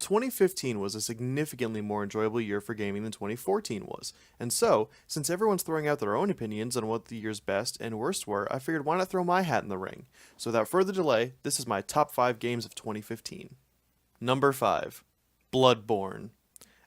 2015 was a significantly more enjoyable year for gaming than 2014 was, and so, since everyone's throwing out their own opinions on what the year's best and worst were, I figured why not throw my hat in the ring. So without further delay, this is my top 5 games of 2015. Number 5. Bloodborne.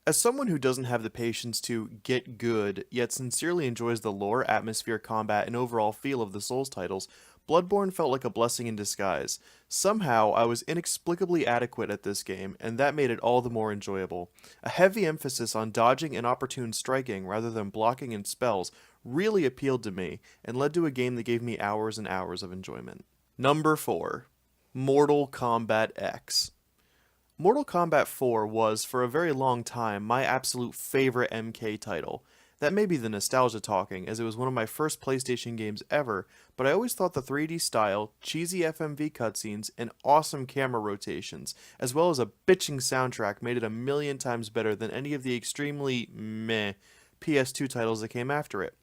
As someone who doesn't have the patience to get good, yet sincerely enjoys the lore, atmosphere, combat, and overall feel of the Souls titles, Bloodborne felt like a blessing in disguise. Somehow, I was inexplicably adequate at this game, and that made it all the more enjoyable. A heavy emphasis on dodging and opportune striking rather than blocking and spells really appealed to me, and led to a game that gave me hours and hours of enjoyment. Number 4. Mortal Kombat X. Mortal Kombat 4 was, for a very long time, my absolute favorite MK title. That may be the nostalgia talking, as it was one of my first PlayStation games ever, but I always thought the 3D style, cheesy FMV cutscenes, and awesome camera rotations, as well as a bitching soundtrack made it a million times better than any of the extremely meh PS2 titles that came after it.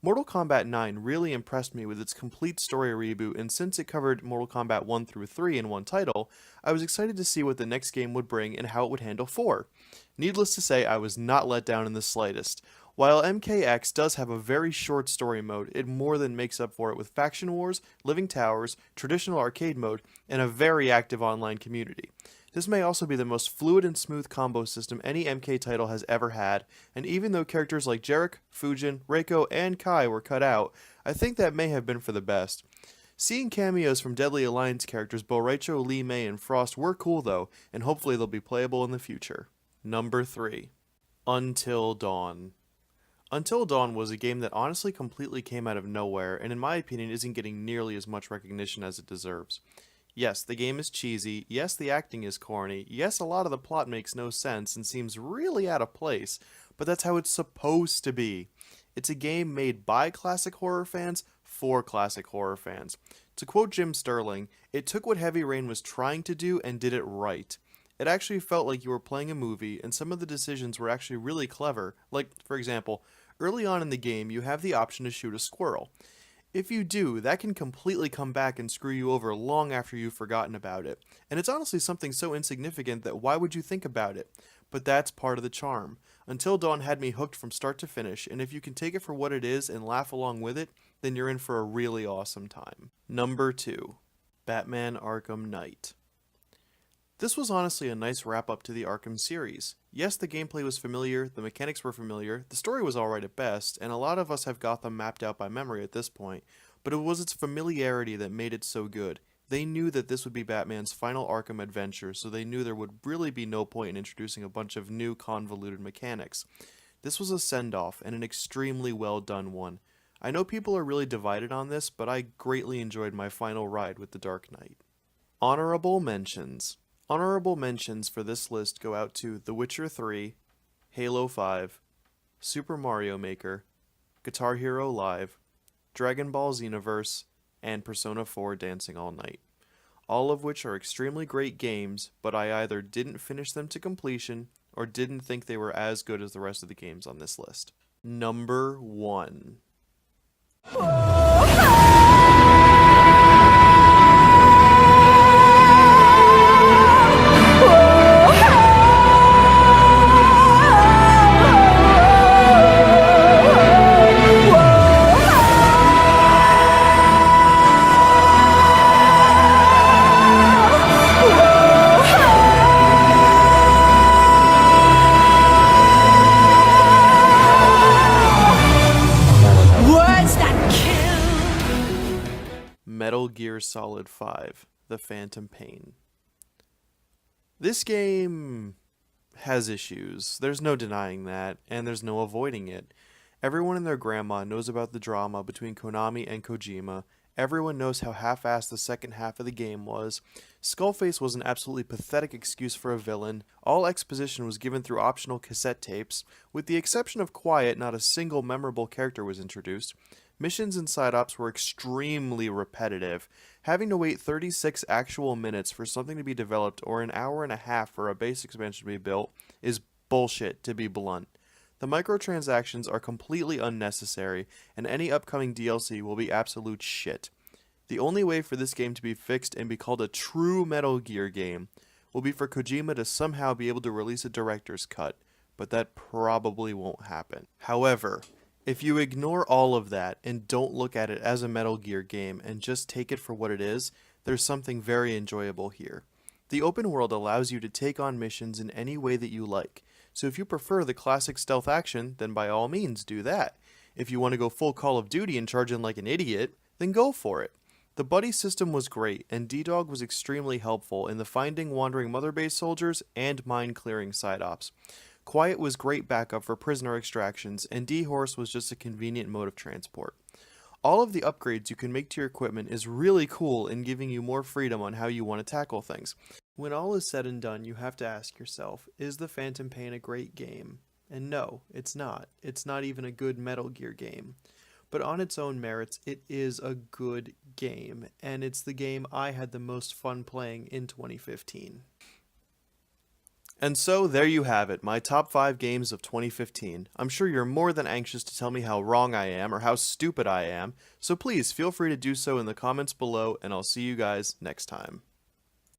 Mortal Kombat 9 really impressed me with its complete story reboot, and since it covered Mortal Kombat 1 through 3 in one title, I was excited to see what the next game would bring and how it would handle 4. Needless to say, I was not let down in the slightest. While MKX does have a very short story mode, it more than makes up for it with faction wars, living towers, traditional arcade mode, and a very active online community. This may also be the most fluid and smooth combo system any MK title has ever had, and even though characters like Jarek, Fujin, Reiko, and Kai were cut out, I think that may have been for the best. Seeing cameos from Deadly Alliance characters Boraicho, Lee May, and Frost were cool though, and hopefully they'll be playable in the future. Number 3. Until Dawn. Until Dawn was a game that honestly completely came out of nowhere, and in my opinion isn't getting nearly as much recognition as it deserves. Yes, the game is cheesy, yes the acting is corny, yes a lot of the plot makes no sense and seems really out of place, but that's how it's supposed to be. It's a game made by classic horror fans for classic horror fans. To quote Jim Sterling, it took what Heavy Rain was trying to do and did it right. It actually felt like you were playing a movie, and some of the decisions were actually really clever, like, for example, early on in the game you have the option to shoot a squirrel. If you do, that can completely come back and screw you over long after you've forgotten about it. And it's honestly something so insignificant that why would you think about it? But that's part of the charm. Until Dawn had me hooked from start to finish, and if you can take it for what it is and laugh along with it, then you're in for a really awesome time. Number 2. Batman Arkham Knight. This was honestly a nice wrap-up to the Arkham series. Yes, the gameplay was familiar, the mechanics were familiar, the story was alright at best, and a lot of us have Gotham mapped out by memory at this point, but it was its familiarity that made it so good. They knew that this would be Batman's final Arkham adventure, so they knew there would really be no point in introducing a bunch of new convoluted mechanics. This was a send-off, and an extremely well done one. I know people are really divided on this, but I greatly enjoyed my final ride with the Dark Knight. Honorable mentions. Honorable mentions for this list go out to The Witcher 3, Halo 5, Super Mario Maker, Guitar Hero Live, Dragon Ball Xenoverse, and Persona 4 Dancing All Night. All of which are extremely great games, but I either didn't finish them to completion, or didn't think they were as good as the rest of the games on this list. Number 1. Metal Gear Solid 5, The Phantom Pain. This game has issues. There's no denying that, and there's no avoiding it. Everyone and their grandma knows about the drama between Konami and Kojima. Everyone knows how half-assed the second half of the game was. Skullface was an absolutely pathetic excuse for a villain. All exposition was given through optional cassette tapes. With the exception of Quiet, not a single memorable character was introduced. Missions and side-ops were extremely repetitive. Having to wait 36 actual minutes for something to be developed or an hour and a half for a base expansion to be built is bullshit, to be blunt. The microtransactions are completely unnecessary, and any upcoming DLC will be absolute shit. The only way for this game to be fixed and be called a true Metal Gear game will be for Kojima to somehow be able to release a director's cut, but that probably won't happen. However, if you ignore all of that and don't look at it as a Metal Gear game and just take it for what it is, there's something very enjoyable here. The open world allows you to take on missions in any way that you like, so if you prefer the classic stealth action, then by all means do that. If you want to go full Call of Duty and charge in like an idiot, then go for it. The buddy system was great, and D-Dog was extremely helpful in the finding wandering Mother Base soldiers and mine clearing side ops. Quiet was great backup for prisoner extractions, and D-Horse was just a convenient mode of transport. All of the upgrades you can make to your equipment is really cool in giving you more freedom on how you want to tackle things. When all is said and done, you have to ask yourself, is the Phantom Pain a great game? And no, it's not. It's not even a good Metal Gear game. But on its own merits, it is a good game, and it's the game I had the most fun playing in 2015. And so there you have it, my top 5 games of 2015. I'm sure you're more than anxious to tell me how wrong I am or how stupid I am, so please feel free to do so in the comments below, and I'll see you guys next time.